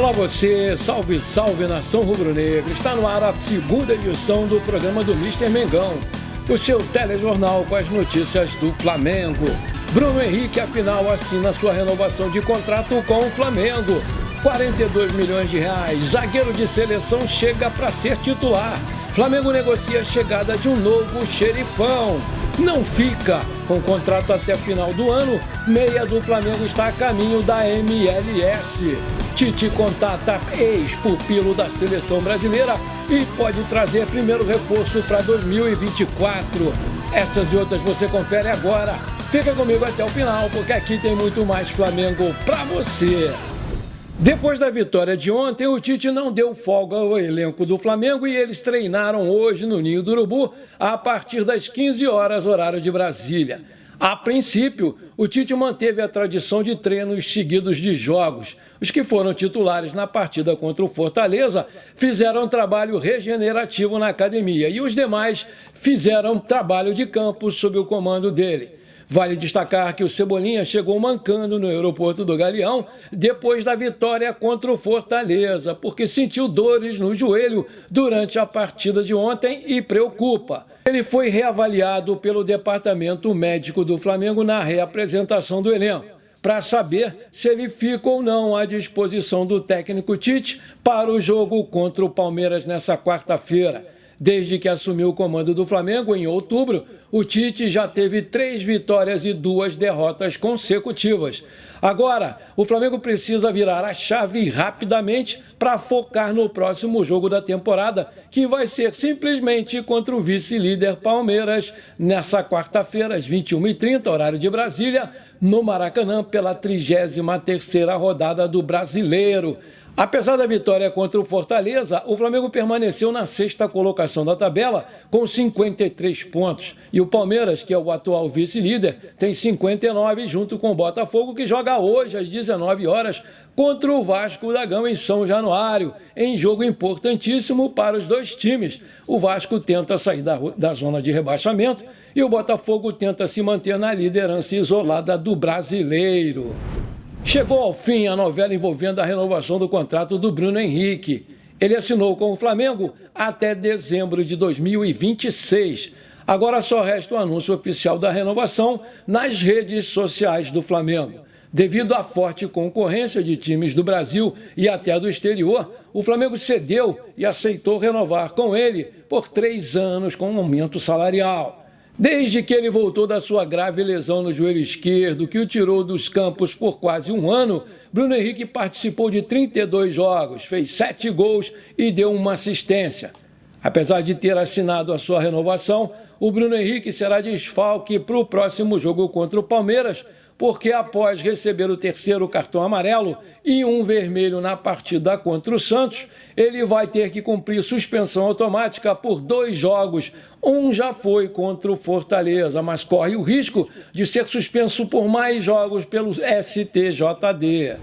Olá você, salve, salve nação rubro-negra. Está no ar a segunda edição do programa do Mister Mengão, o seu telejornal com as notícias do Flamengo. Bruno Henrique, afinal, assina sua renovação de contrato com o Flamengo. 42 milhões de reais. Zagueiro de seleção chega para ser titular. Flamengo negocia a chegada de um novo xerifão. Não fica com contrato até final do ano. Meia do Flamengo está a caminho da MLS. Tite contata ex-pupilo da seleção brasileira e pode trazer primeiro reforço para 2024. Essas e outras você confere agora. Fica comigo até o final, porque aqui tem muito mais Flamengo para você. Depois da vitória de ontem, o Tite não deu folga ao elenco do Flamengo e eles treinaram hoje no Ninho do Urubu a partir das 15 horas, horário de Brasília. A princípio, o Tite manteve a tradição de treinos seguidos de jogos. Os que foram titulares na partida contra o Fortaleza fizeram trabalho regenerativo na academia e os demais fizeram trabalho de campo sob o comando dele. Vale destacar que o Cebolinha chegou mancando no aeroporto do Galeão depois da vitória contra o Fortaleza, porque sentiu dores no joelho durante a partida de ontem e preocupa. Ele foi reavaliado pelo departamento médico do Flamengo na reapresentação do elenco, para saber se ele fica ou não à disposição do técnico Tite para o jogo contra o Palmeiras nessa quarta-feira. Desde que assumiu o comando do Flamengo em outubro, o Tite já teve 3 vitórias e 2 derrotas consecutivas. Agora, o Flamengo precisa virar a chave rapidamente para focar no próximo jogo da temporada, que vai ser simplesmente contra o vice-líder Palmeiras, nessa quarta-feira, às 21h30, horário de Brasília, no Maracanã, pela 33ª rodada do Brasileiro. Apesar da vitória contra o Fortaleza, o Flamengo permaneceu na 6ª colocação da tabela com 53 pontos. E o Palmeiras, que é o atual vice-líder, tem 59 junto com o Botafogo, que joga hoje às 19 horas contra o Vasco da Gama em São Januário, em jogo importantíssimo para os dois times. O Vasco tenta sair da zona de rebaixamento e o Botafogo tenta se manter na liderança isolada do Brasileiro. Chegou ao fim a novela envolvendo a renovação do contrato do Bruno Henrique. Ele assinou com o Flamengo até dezembro de 2026. Agora só resta o anúncio oficial da renovação nas redes sociais do Flamengo. Devido à forte concorrência de times do Brasil e até do exterior, o Flamengo cedeu e aceitou renovar com ele por 3 anos com um aumento salarial. Desde que ele voltou da sua grave lesão no joelho esquerdo, que o tirou dos campos por quase um ano, Bruno Henrique participou de 32 jogos, fez 7 gols e deu uma assistência. Apesar de ter assinado a sua renovação, o Bruno Henrique será desfalque para o próximo jogo contra o Palmeiras, porque após receber o 3º cartão amarelo e um vermelho na partida contra o Santos, ele vai ter que cumprir suspensão automática por 2 jogos. Um já foi contra o Fortaleza, mas corre o risco de ser suspenso por mais jogos pelo STJD.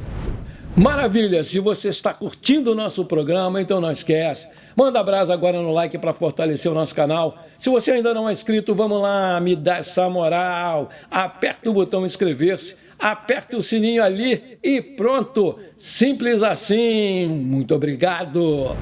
Maravilha! Se você está curtindo o nosso programa, então não esquece. Manda abraço agora no like para fortalecer o nosso canal. Se você ainda não é inscrito, vamos lá, me dá essa moral. Aperta o botão inscrever-se, aperta o sininho ali e pronto. Simples assim. Muito obrigado.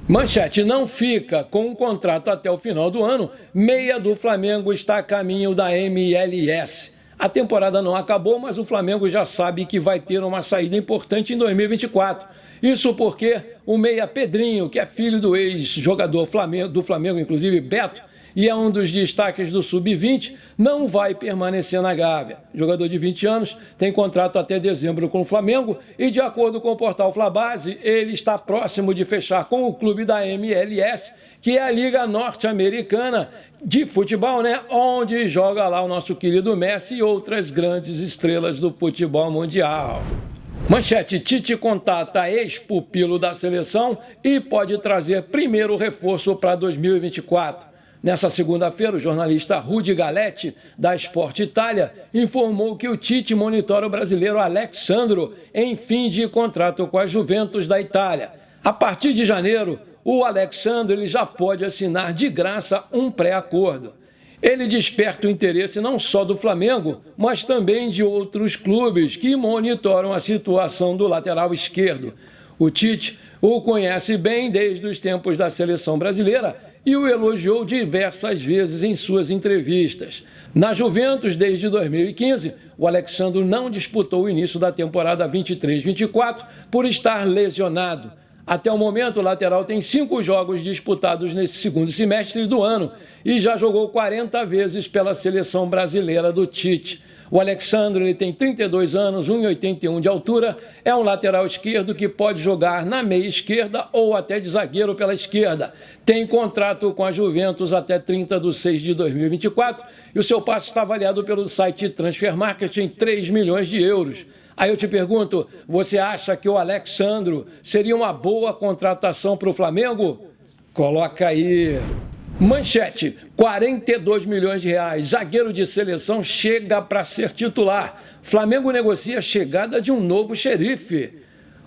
Manchete: não fica com um contrato até o final do ano. Meia do Flamengo está a caminho da MLS. A temporada não acabou, mas o Flamengo já sabe que vai ter uma saída importante em 2024. Isso porque o meia Pedrinho, que é filho do ex-jogador do Flamengo, inclusive Beto, e é um dos destaques do Sub-20, não vai permanecer na Gávea. O jogador de 20 anos tem contrato até dezembro com o Flamengo e, de acordo com o portal Flabase, ele está próximo de fechar com o clube da MLS, que é a Liga Norte-Americana de futebol, né? Onde joga lá o nosso querido Messi e outras grandes estrelas do futebol mundial. Manchete: Tite contata ex-pupilo da seleção e pode trazer primeiro reforço para 2024. Nessa segunda-feira, o jornalista Rudy Galetti, da Sport Itália, informou que o Tite monitora o brasileiro Alex Sandro em fim de contrato com a Juventus da Itália. A partir de janeiro, o Alex Sandro ele já pode assinar de graça um pré-acordo. Ele desperta o interesse não só do Flamengo, mas também de outros clubes que monitoram a situação do lateral esquerdo. O Tite o conhece bem desde os tempos da seleção brasileira e o elogiou diversas vezes em suas entrevistas. Na Juventus, desde 2015, o Alexandro não disputou o início da temporada 23-24 por estar lesionado. Até o momento, o lateral tem 5 jogos disputados nesse segundo semestre do ano e já jogou 40 vezes pela seleção brasileira do Tite. O Alexandre ele tem 32 anos, 1,81 de altura, é um lateral esquerdo que pode jogar na meia esquerda ou até de zagueiro pela esquerda. Tem contrato com a Juventus até 30 de 6 de 2024 e o seu passe está avaliado pelo site Transfer Market em 3 milhões de euros. Aí eu te pergunto, você acha que o Alexandre seria uma boa contratação para o Flamengo? Coloca aí. Manchete, 42 milhões de reais. Zagueiro de seleção chega para ser titular. Flamengo negocia a chegada de um novo xerife.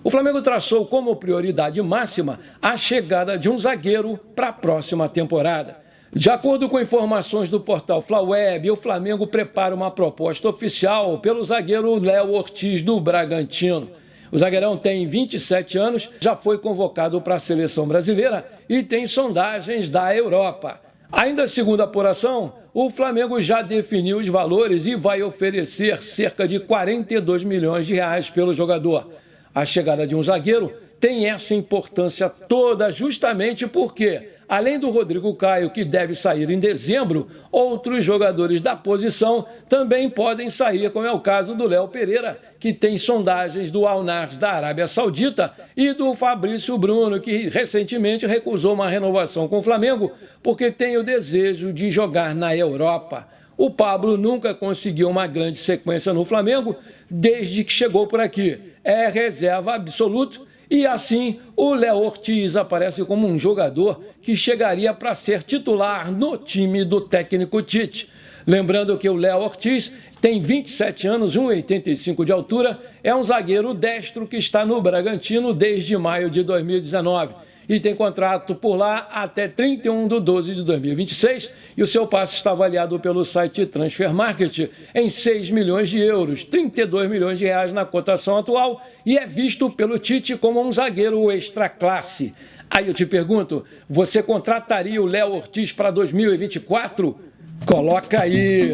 O Flamengo traçou como prioridade máxima a chegada de um zagueiro para a próxima temporada. De acordo com informações do portal Flaweb, o Flamengo prepara uma proposta oficial pelo zagueiro Léo Ortiz do Bragantino. O zagueirão tem 27 anos, já foi convocado para a seleção brasileira e tem sondagens da Europa. Ainda segundo a apuração, o Flamengo já definiu os valores e vai oferecer cerca de 42 milhões de reais pelo jogador. A chegada de um zagueiro tem essa importância toda justamente porque, além do Rodrigo Caio, que deve sair em dezembro, outros jogadores da posição também podem sair, como é o caso do Léo Pereira, que tem sondagens do Al-Nassr da Arábia Saudita, e do Fabrício Bruno, que recentemente recusou uma renovação com o Flamengo porque tem o desejo de jogar na Europa. O Pablo nunca conseguiu uma grande sequência no Flamengo desde que chegou por aqui. É reserva absoluto. E assim, o Léo Ortiz aparece como um jogador que chegaria para ser titular no time do técnico Tite. Lembrando que o Léo Ortiz tem 27 anos, 1,85 de altura, é um zagueiro destro que está no Bragantino desde maio de 2019 e tem contrato por lá até 31 de 12 de 2026 e o seu passe está avaliado pelo site Transfer Market em 6 milhões de euros, 32 milhões de reais na cotação atual e é visto pelo Tite como um zagueiro extra classe. Aí eu te pergunto, você contrataria o Léo Ortiz para 2024? Coloca aí!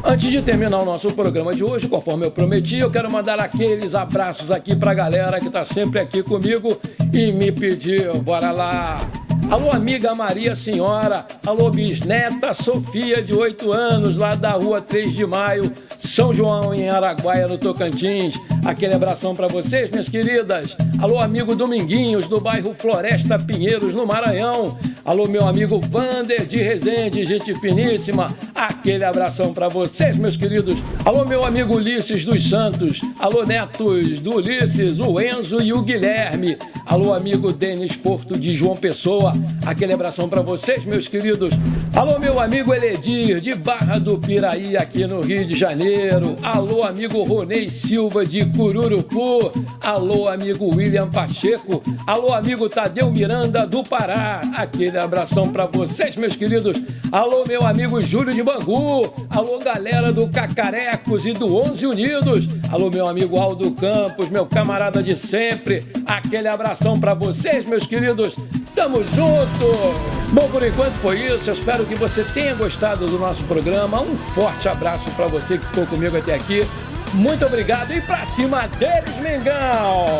Antes de terminar o nosso programa de hoje, conforme eu prometi, eu quero mandar aqueles abraços aqui para a galera que está sempre aqui comigo e me pediu. Bora lá! Alô, amiga Maria Senhora. Alô, bisneta Sofia, de 8 anos, lá da rua 3 de Maio, São João, em Araguaia, no Tocantins. Aquele abração para vocês, minhas queridas. Alô, amigo Dominguinhos, do bairro Floresta Pinheiros, no Maranhão. Alô, meu amigo Vander de Resende, gente finíssima. Aquele abração para vocês, meus queridos. Alô, meu amigo Ulisses dos Santos. Alô, netos do Ulisses, o Enzo e o Guilherme. Alô, amigo Denis Porto de João Pessoa. Aquele abração para vocês, meus queridos. Alô, meu amigo Eledir, de Barra do Piraí, aqui no Rio de Janeiro. Alô, amigo Ronei Silva, de Cururupu. Alô, amigo William Pacheco. Alô, amigo Tadeu Miranda, do Pará. Aquele abração para vocês, meus queridos. Alô, meu amigo Júlio de Bangu. Alô, galera do Cacarecos e do 11 Unidos. Alô, meu amigo Aldo Campos, meu camarada de sempre. Aquele abração para vocês, meus queridos. Tamo junto! Bom, por enquanto foi isso. Eu espero que você tenha gostado do nosso programa. Um forte abraço para você que ficou comigo até aqui. Muito obrigado e pra cima deles, Mengão!